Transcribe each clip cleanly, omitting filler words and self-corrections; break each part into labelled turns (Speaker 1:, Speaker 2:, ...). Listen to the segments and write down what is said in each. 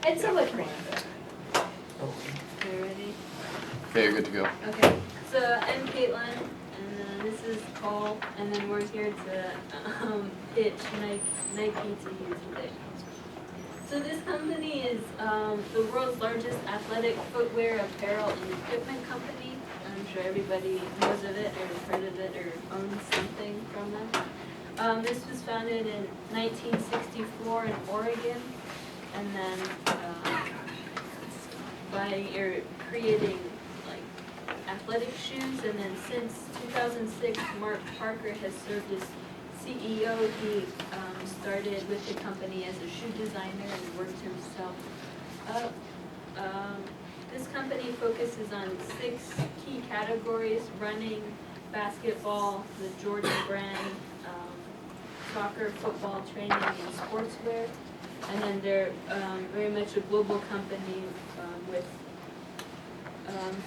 Speaker 1: It's so much more. You ready?
Speaker 2: Okay, you're good to go.
Speaker 1: Okay, so I'm Caitlin, and then this is Paul, and then we're here to pitch Nike to you today. So this company is the world's largest athletic footwear, apparel, and equipment company. I'm sure everybody knows of it, or has heard of it, or owns something from them. This was founded in 1964 in Oregon, and then creating like athletic shoes, and then since 2006, Mark Parker has served as CEO. He started with the company as a shoe designer and worked himself up. This company focuses on 6 key categories: running, basketball, the Jordan brand, soccer, football, training, and sportswear. And then they're very much a global company with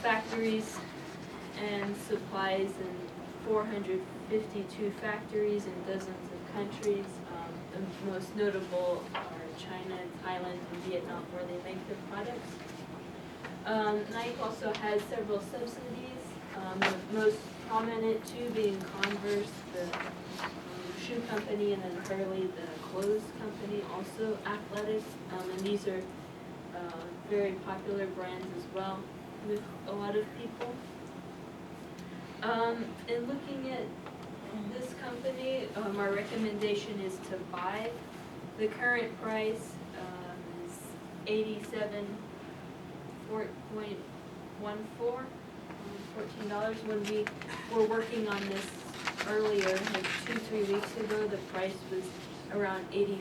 Speaker 1: factories and supplies in 452 factories in dozens of countries. The most notable are China, Thailand, and Vietnam, where they make their products. Nike also has several subsidiaries, the most prominent two being Converse, the shoe company, and then Hurley, the clothes company, also athletic. And these are very popular brands as well with a lot of people. And looking at this company, our recommendation is to buy. The current price is $14. When we were working on this earlier, like 2-3 weeks ago, the price was around $84.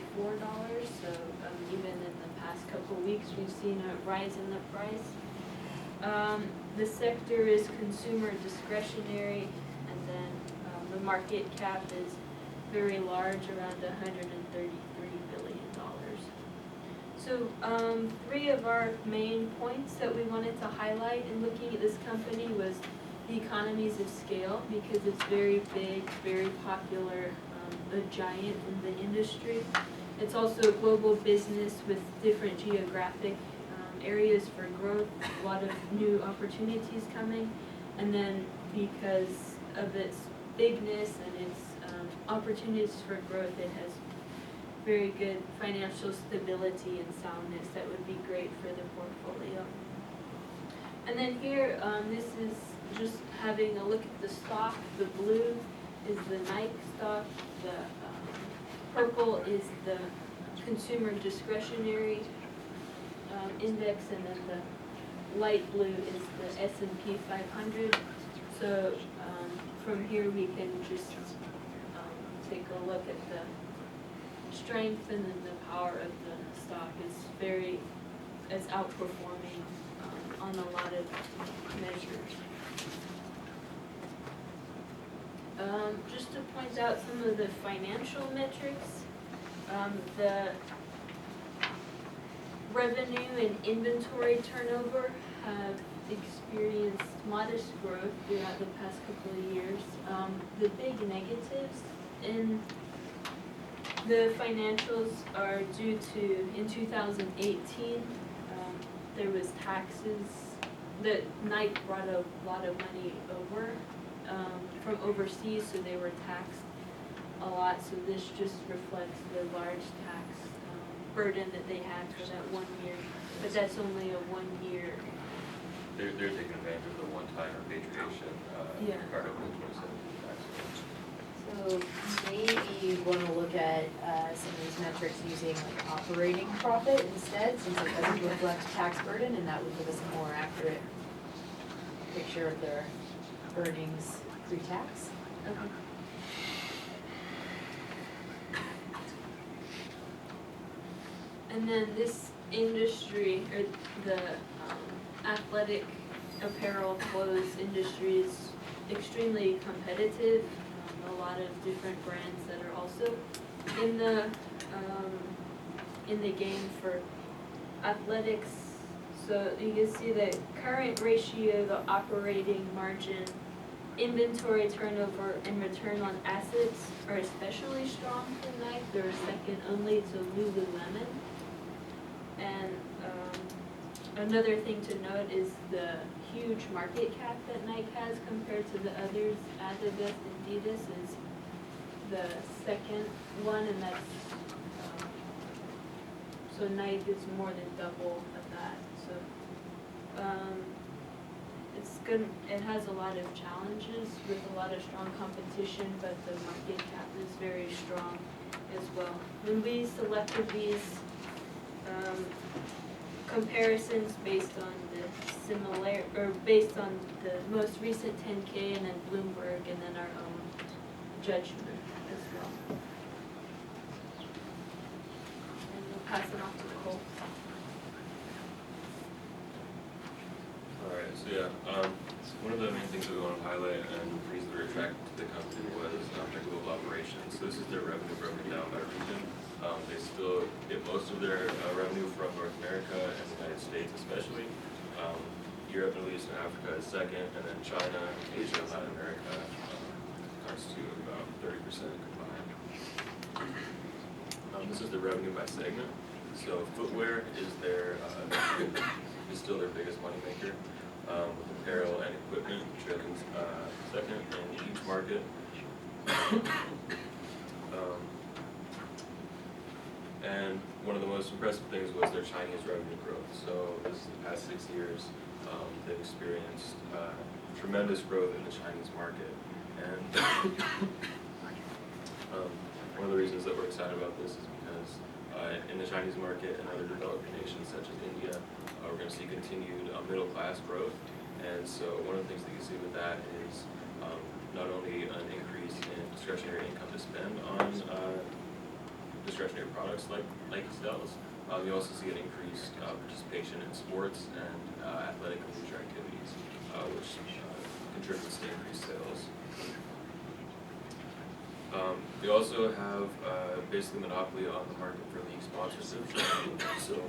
Speaker 1: So even in the past couple of weeks, we've seen a rise in the price. The sector is consumer discretionary, and then the market cap is very large, around $133 billion. So 3 of our main points that we wanted to highlight in looking at this company was the economies of scale, because it's very big, very popular, a giant in the industry. It's also a global business with different geographic areas for growth, a lot of new opportunities coming, and then because of its bigness and its opportunities for growth, it has very good financial stability and soundness that would be great for the portfolio. And then here, this is just having a look at the stock. The blue is the Nike stock, the purple is the consumer discretionary index, and then the light blue is the S&P 500. So from here we can just take a look at the strength and then the power of the stock. It's outperforming on a lot of measures. Just to point out some of the financial metrics, the revenue and inventory turnover have experienced modest growth throughout the past couple of years. The big negatives in the financials are due to, in 2018, there was taxes that Nike brought a lot of money over from overseas, so they were taxed a lot. So this just reflects the large tax burden that they had for that 1 year, but that's only a 1 year.
Speaker 3: They're taking advantage of the one-time repatriation,
Speaker 1: Yeah.
Speaker 3: part of the 2017 tax.
Speaker 4: So maybe you want to look at some of these metrics using like operating profit instead, since it doesn't reflect tax burden, and that would give us a more accurate picture of their earnings pre-tax.
Speaker 1: Okay. And then this industry, or the athletic apparel clothes industry, is extremely competitive. A lot of different brands that are also in the game for athletics. So you can see the current ratio, the operating margin, inventory turnover, and return on assets are especially strong for Nike. They're second only to Lululemon. And Another thing to note is the huge market cap that Nike has compared to the others. Adidas, Adidas is the second one, and that's, so Nike is more than double of that, so, it's good, it has a lot of challenges with a lot of strong competition, but the market cap is very strong as well. When we selected these, comparisons based on based on the most recent 10K and then Bloomberg and then our own judgment as well. And we'll pass it off to Nicole.
Speaker 3: Alright, so yeah, one of the main things that we want to highlight and the reason we were attracted to the company was their global operations. So this is their revenue broken down by region. They still get most of their revenue from North America and the United States especially. Europe, Middle East, and Africa is second, and then China, Asia, and Latin America constitute about 30% combined. This is the revenue by segment. So footwear is is still their biggest moneymaker, with apparel and equipment trailing second in each market. And one of the most impressive things was their Chinese revenue growth. So this is the past 6 years, they've experienced tremendous growth in the Chinese market. And one of the reasons that we're excited about this is because in the Chinese market and other developing nations such as India, we're going to see continued middle class growth. And so one of the things that you see with that is not only an increase in discretionary income to spend on discretionary products like Nike sells, you also see an increased participation in sports and athletic and leisure activities, which contributes to increased sales. They also have basically monopoly on the market for league sponsorships. So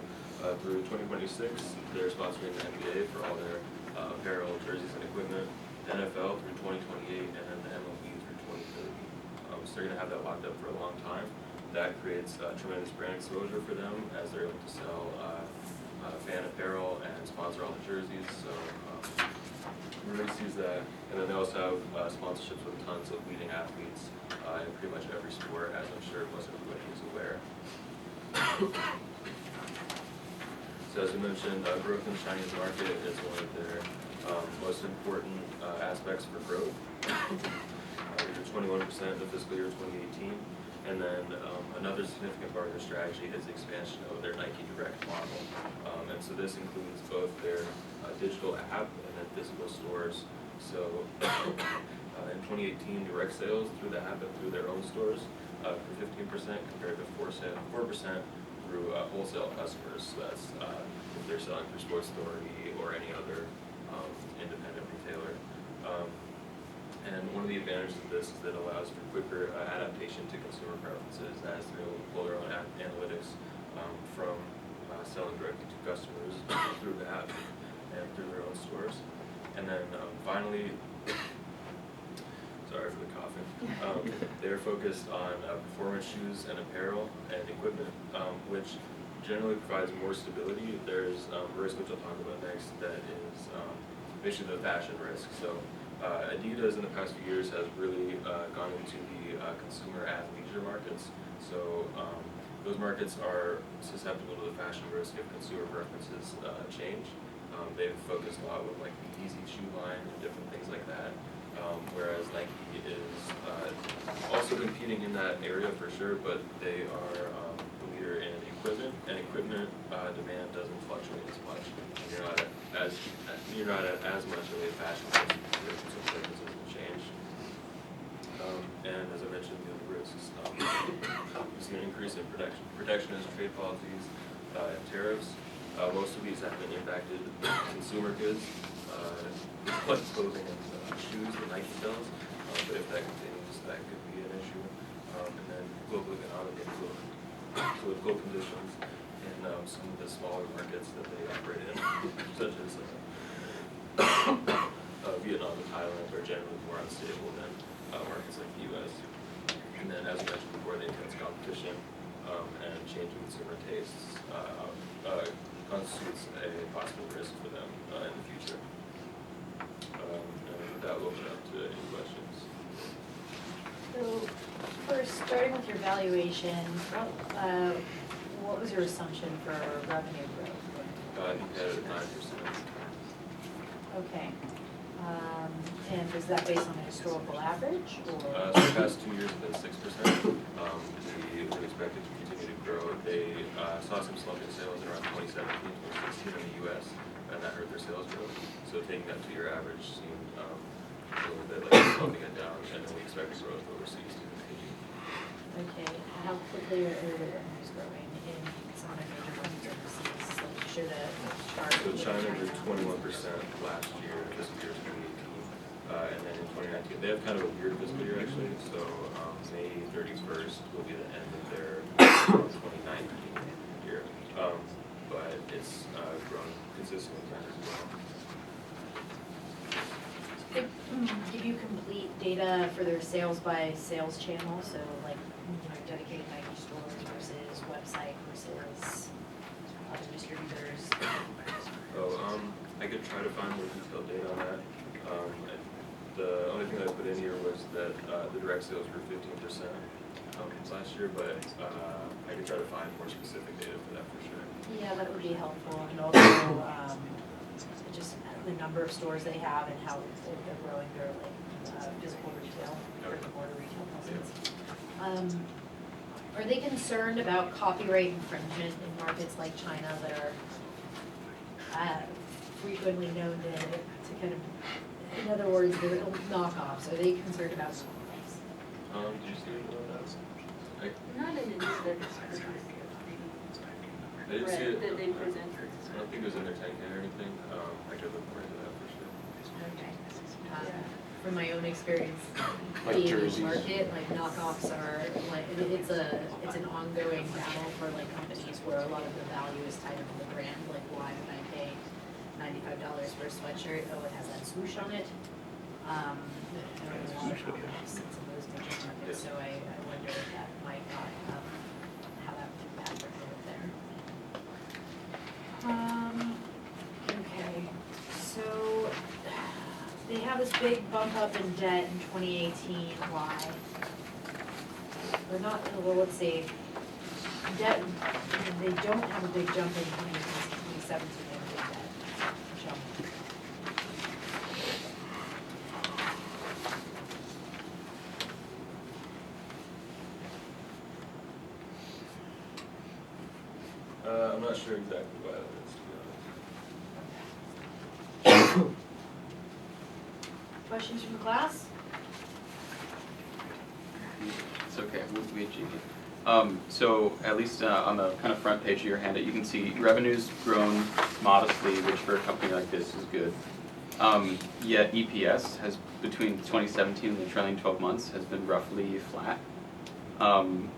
Speaker 3: through 2026, they're sponsoring the NBA for all their apparel, jerseys, and equipment, the NFL through 2028, and then the MLB through 2030. So they're going to have that locked up for a long time. That creates tremendous brand exposure for them as they're able to sell fan apparel and sponsor all the jerseys. So everybody sees that. And then they also have sponsorships with tons of leading athletes in pretty much every sport, as I'm sure most everybody is aware. So as I mentioned, growth in the Chinese market is one of their most important aspects for growth. They grew 21% in the fiscal year 2018. And then another significant part of their strategy is the expansion of their Nike Direct model. And so this includes both their digital app and then physical stores. So in 2018, direct sales through the app and through their own stores grew 15% compared to 4% through wholesale customers. So that's if they're selling through Sports Authority or any other independent retailer. And one of the advantages of this is that it allows for quicker adaptation to consumer preferences as they're able to pull their own analytics from selling directly to customers through the app and through their own stores. And then finally, sorry for the coughing, they're focused on performance shoes and apparel and equipment, which generally provides more stability. There's a risk, which I'll talk about next, that is basically the fashion risk. So Adidas in the past few years has really gone into the consumer and leisure markets. So those markets are susceptible to the fashion risk if consumer preferences change. They've focused a lot with like the Easy shoe line and different things like that. Whereas Nike is also competing in that area for sure, but they are the leader in equipment, and equipment demand doesn't fluctuate as much. You're not at as much of a fashion risk if some preferences will change. And as I mentioned, the other risks, you see an increase in protectionist trade policies and tariffs. Most of these have been impacted consumer goods, like clothing and shoes that Nike sells. But if that continues, that could be an issue. And then global economic influence, political conditions in some of the smaller markets that they operate in, such as Vietnam and Thailand, are generally more unstable than markets like the U.S. And then, as I mentioned before, the intense competition and changing consumer tastes constitutes a possible risk for them in the future. And with that, we'll open it up to any questions.
Speaker 4: So, first, starting with your valuation, what was your assumption for revenue growth?
Speaker 3: I think we had it at 9%.
Speaker 4: Okay. And is that based on a historical average, or?
Speaker 3: So the past 2 years have been 6%. We would expect it to continue to grow. They saw some slump in sales in around 2017, 2016 in the US, and that hurt their sales growth. So taking that 2-year average seemed a little bit like slumping it down, and then we expect growth overseas to continue.
Speaker 4: Okay, how quickly are the revenues growing in some of the major countries overseas? Like, should a chart.
Speaker 3: So
Speaker 4: with
Speaker 3: China grew
Speaker 4: China?
Speaker 3: 21% last year, fiscal year 2018. And then in 2019, they have kind of a weird fiscal year actually, so May 31st will be the end of their 2019 year. But it's grown consistently as well.
Speaker 4: Give you complete data for their sales by sales channel, so like, dedicated Nike stores versus website versus other distributors?
Speaker 3: Oh, I could try to find more detailed data on that. The only thing that I put in here was that the direct sales grew 15% last year, but I could try to find more specific data for that for sure.
Speaker 4: Yeah, that would be helpful, and also, just the number of stores they have and how they're growing their like, physical retail, brick and mortar retail presence. Are they concerned about copyright infringement in markets like China that are frequently known to kind of, in other words, they're knockoffs? Are they concerned about knockoffs?
Speaker 3: Did you see anything about that?
Speaker 1: Not in the news that
Speaker 3: I didn't see it.
Speaker 1: that they presented.
Speaker 3: I don't think it was in their 10K or anything. I could look more into that for sure.
Speaker 4: Okay. From my own experience,
Speaker 2: Like
Speaker 4: being in
Speaker 2: jerseys.
Speaker 4: the market, like knockoffs are like, it's an ongoing battle for like companies where a lot of the value is tied into the brand. Like, why would I pay $95 for a sweatshirt? Oh, it has that swoosh on it. There are a lot of knockoffs in some of those different markets, so I wonder if that might not, how that would impact our growth there. Okay, so they have this big bump up in debt in 2018, why? They're not, well, let's see, debt, they don't have a big jump in 2017, they have a big debt jump.
Speaker 3: I'm not sure exactly why that is, to be honest.
Speaker 4: Questions from the class?
Speaker 2: It's okay, we had GB. So at least on the kind of front page of your handout, you can see revenue's grown modestly, which for a company like this is good. Yet EPS has, between 2017 and the trailing 12 months, has been roughly flat. And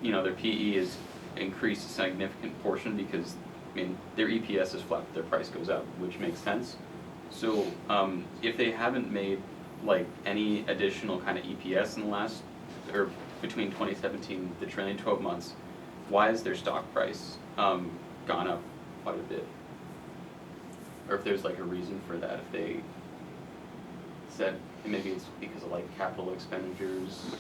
Speaker 2: their PE is increased a significant portion because, I mean, their EPS is flat, but their price goes up, which makes sense. So if they haven't made like any additional kind of EPS in the last, or between 2017, the trailing 12 months, why has their stock price gone up quite a bit? Or if there's like a reason for that, if they said, maybe it's because of like capital expenditures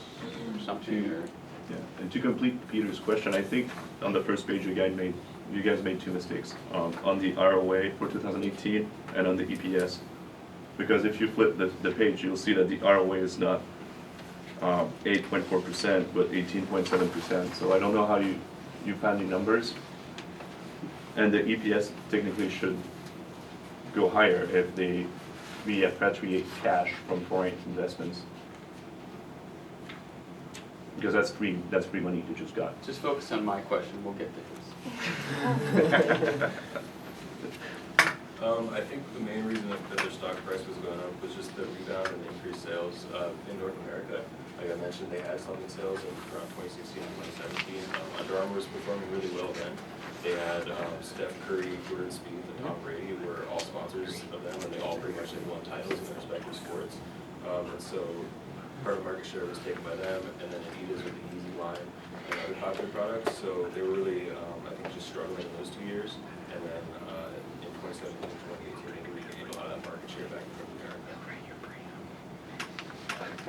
Speaker 2: or something, or.
Speaker 5: Yeah, and to complete Peter's question, I think on the first page you guys made 2 mistakes, on the ROA for 2018 and on the EPS. Because if you flip the page, you'll see that the ROA is not 8.4%, but 18.7%. So I don't know how you found the numbers. And the EPS technically should go higher if they repatriate cash from foreign investments. Because that's free money you just got.
Speaker 2: Just focus on my question, we'll get to his.
Speaker 3: I think the main reason that their stock price was going up was just the rebound and increased sales in North America. Like I mentioned, they had something sales in around 2016 and 2017. Under Armour was performing really well then. They had Steph Curry, Jordan Spieth, and Tom Brady were all sponsors of them, and they all pretty much had won titles in their respective sports. And so part of the market share was taken by them, and then Adidas with the Yeezy line and other popular products. So they were really, I think, just struggling in those 2 years. And then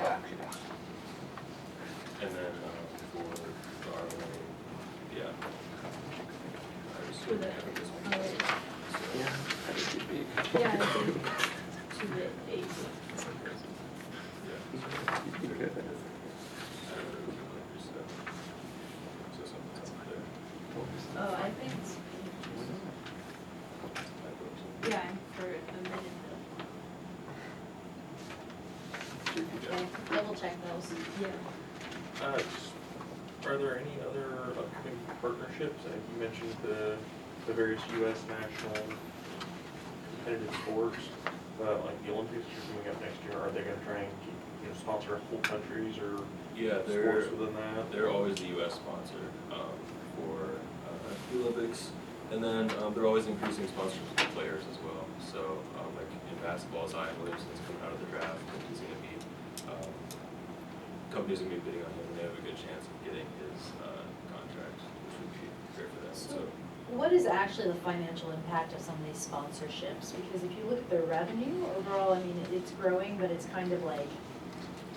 Speaker 3: And then, for the ROA, yeah. I assume
Speaker 1: the-
Speaker 3: having this one.
Speaker 1: oh,
Speaker 3: So,
Speaker 2: Yeah, that would be big.
Speaker 1: Yeah, I think to the 8th.
Speaker 3: yeah. So something's up there.
Speaker 1: Oh, I think, yeah, for a minute
Speaker 4: Okay, double check those.
Speaker 1: though. Yeah.
Speaker 6: Are there any other upcoming partnerships? You mentioned the various US national competitive sports, like the Olympics are coming up next year. Are they gonna try and keep, sponsor whole countries or
Speaker 3: Yeah,
Speaker 6: sports within that?
Speaker 3: they're always the US sponsor, for, the Olympics. And then, they're always increasing sponsorships for players as well. So, like in basketball, Zion Williamson's coming out of the draft, and he's gonna be, companies are gonna be bidding on him, and they have a good chance of getting his, contract, which would be great for them, so.
Speaker 4: What is actually the financial impact of some of these sponsorships? Because if you look at their revenue overall, I mean, it's growing, but it's kind of like,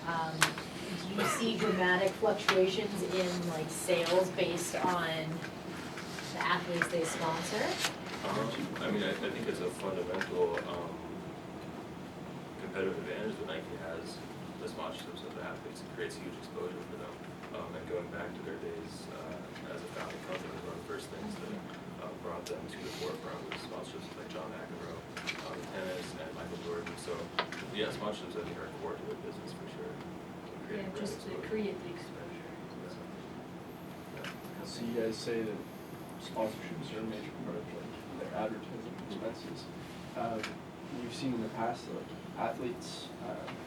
Speaker 4: do you see dramatic fluctuations in like sales based on the athletes they sponsor?
Speaker 3: I mean, I think it's a fundamental, competitive advantage that Nike has, the sponsorships of the athletes. It creates huge exposure for them. And going back to their days, as a founding company, one of the first things that, brought them to the forefront was sponsorships like John McEnroe, tennis, and Michael Jordan. So, yeah, sponsorships I think are core to their business for sure.
Speaker 1: Yeah,
Speaker 3: Creating brand
Speaker 1: just to
Speaker 3: exposure.
Speaker 1: create the exposure.
Speaker 3: Yeah.
Speaker 7: So you guys say that sponsorships are a major part of like their advertising expenses. You've seen in the past that like athletes,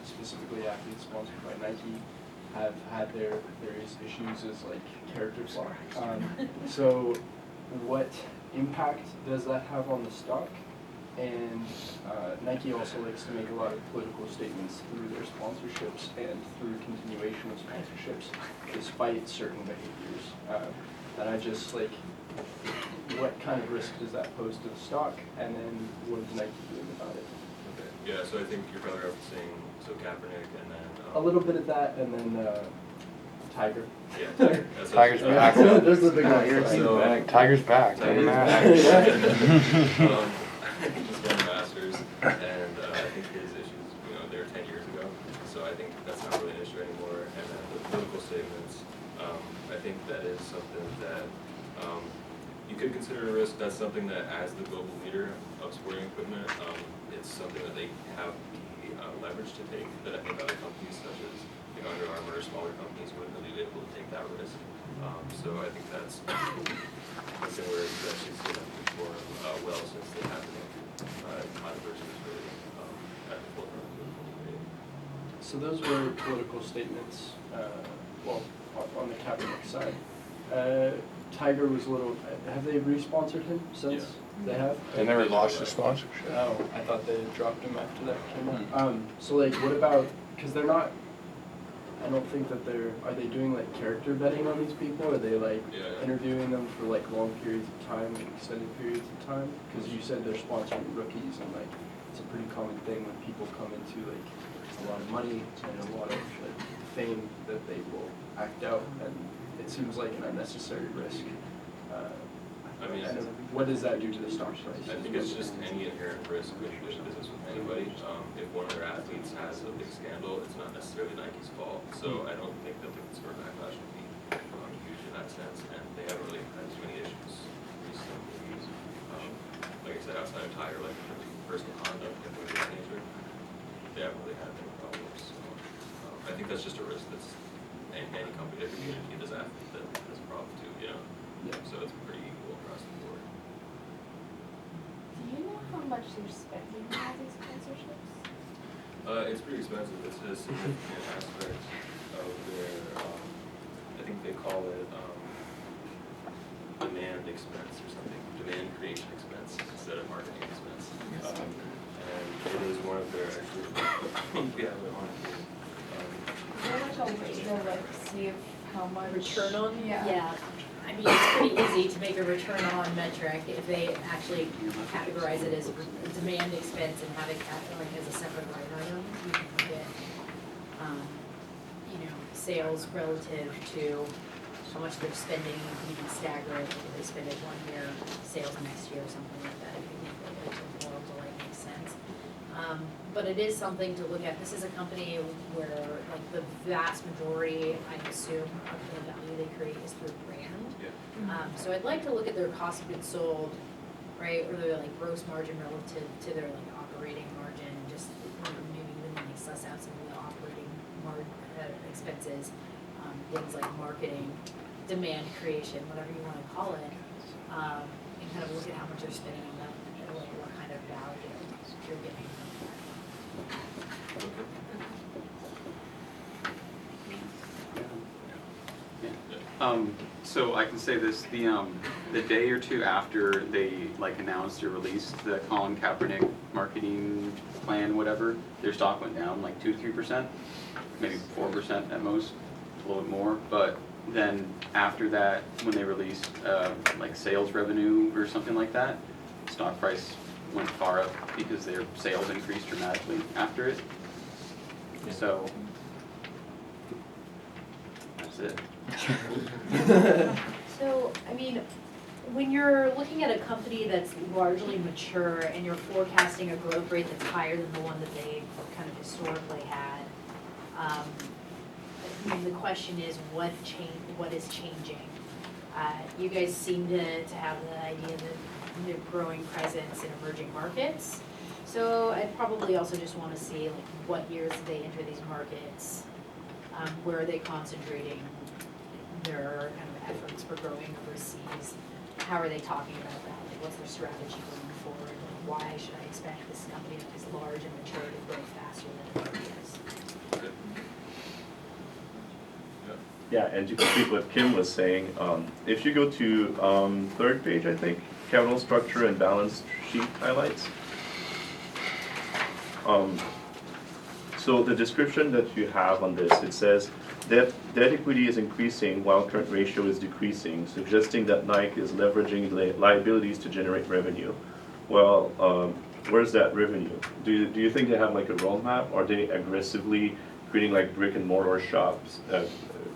Speaker 7: specifically athletes sponsored by Nike, have had their various issues as like character flaw. So what impact does that have on the stock? And Nike also likes to make a lot of political statements through their sponsorships and through continuation of sponsorships despite certain behaviors. And I just like, what kind of risk does that pose to the stock? And then what is Nike doing about it?
Speaker 3: Okay. Yeah, so I think you're probably referencing, so Kaepernick and then.
Speaker 7: A little bit of that and then Tiger.
Speaker 3: Yeah, Tiger. That's
Speaker 8: Tiger's
Speaker 3: what-
Speaker 8: back.
Speaker 7: There's the big
Speaker 8: No,
Speaker 7: one.
Speaker 8: you're
Speaker 3: So-
Speaker 8: back. Tiger's back.
Speaker 3: Tiger's
Speaker 8: Doesn't
Speaker 3: back.
Speaker 8: matter.
Speaker 3: Just won the Masters, and I think his issues, they were 10 years ago, so I think that's not really an issue anymore. And then the political statements, I think that is something that you could consider a risk. That's something that, as the global leader of sporting equipment, it's something that they have the leverage to take that I think other companies such as Under Armour or smaller companies wouldn't really be able to take that risk. So I think that's something where you actually see them perform well since they have been controversy is really at the forefront of political debate.
Speaker 7: So those were political statements, well, on the Kaepernick side. Tiger was a little, have they re-sponsored him since?
Speaker 3: Yeah.
Speaker 7: They have?
Speaker 8: They never lost their sponsorship.
Speaker 7: Oh, I thought they had dropped him after that came out. So like, what about, because they're not, I don't think that are they doing like character vetting on these people? Are they like
Speaker 3: Yeah.
Speaker 7: interviewing them for like long periods of time, like extended periods of time? Because you said they're sponsoring rookies and like, it's a pretty common thing when people come into like a lot of money and a lot of like fame that they will act out, and it seems like an unnecessary risk.
Speaker 3: I mean,
Speaker 7: And what does that do to the stock price?
Speaker 3: I think it's just any inherent risk when you do business with anybody. If one of their athletes has a big scandal, it's not necessarily Nike's fault. So I don't think that the consumer backlash would be huge in that sense, and they haven't really had too many issues recently. Like I said, outside of Tiger, like in terms of personal conduct and things of that nature, they haven't really had any problems. So I think that's just a risk that's any company, every community, does athlete that has a problem too,
Speaker 7: Yeah.
Speaker 3: So it's pretty equal across the board.
Speaker 4: Do you know how much they're spending on all these sponsorships?
Speaker 3: It's pretty expensive. It's a significant aspect of their, I think they call it, demand expense or something, demand creation expense instead of marketing expense. And it is one of their, actually, we have it on here.
Speaker 9: They'll like see if how much.
Speaker 4: Return on?
Speaker 9: Yeah.
Speaker 4: I mean, it's pretty easy to make a return on metric if they actually categorize it as a demand expense and have it like as a separate line item. You can get, sales relative to how much they're spending, you can stagger it, maybe they spend it 1 year, sales next year, or something like that, if you think that the temporal delay makes sense. But it is something to look at. This is a company where like the vast majority, I assume, of the value they create is through brand. So I'd like to look at their cost of goods sold, right, or their like gross margin relative to their like operating margin, just maybe even like suss out some of the operating expenses, things like marketing, demand creation, whatever you wanna call it, and kind of look at how much they're spending on that, and like what kind of value you're getting.
Speaker 2: So I can say this, the day or two after they like announced or released the Colin Kaepernick marketing plan, whatever, their stock went down like 2 to 3%, maybe 4% at most, a little bit more. But then after that, when they released like sales revenue or something like that, stock price went far up because their sales increased dramatically after it. So that's it.
Speaker 4: So, I mean, when you're looking at a company that's largely mature and you're forecasting a growth rate that's higher than the one that they kind of historically had, I mean, the question is what is changing? You guys seem to have the idea that they're growing presence in emerging markets. So I'd probably also just wanna see like what years did they enter these markets? Where are they concentrating their kind of efforts for growing overseas? How are they talking about that? Like what's their strategy going forward? Like why should I expect this company that is large and mature to grow faster than it already is?
Speaker 5: Yeah, and to complete what Kim was saying, if you go to third page, I think, capital structure and balance sheet highlights. So the description that you have on this, it says debt equity is increasing while current ratio is decreasing, suggesting that Nike is leveraging liabilities to generate revenue. Well, where's that revenue? Do you think they have like a roadmap? Are they aggressively creating like brick and mortar shops,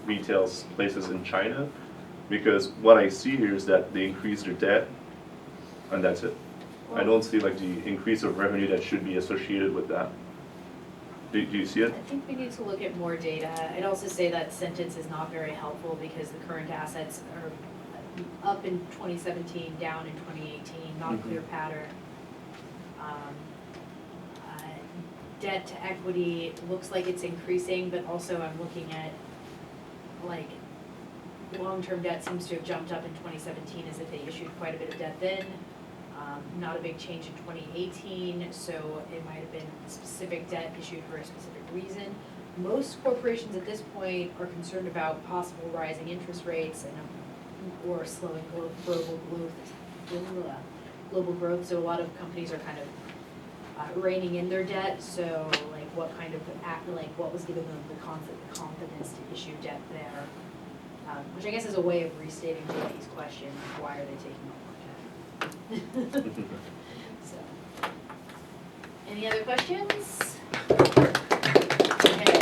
Speaker 5: retail places in China? Because what I see here is that they increase their debt, and that's it. I don't see like the increase of revenue that should be associated with that. Do you see it?
Speaker 4: I think we need to look at more data. I'd also say that sentence is not very helpful because the current assets are up in 2017, down in 2018, not a clear pattern. Debt to equity looks like it's increasing, but also I'm looking at like long-term debt seems to have jumped up in 2017 as if they issued quite a bit of debt then. Not a big change in 2018, so it might have been specific debt issued for a specific reason. Most corporations at this point are concerned about possible rising interest rates and or slowing global growth. So a lot of companies are kind of reining in their debt. So like what kind of what was giving them the confidence to issue debt there, which I guess is a way of restating Jackie's question: why are they taking on more debt? So, any other questions? Okay.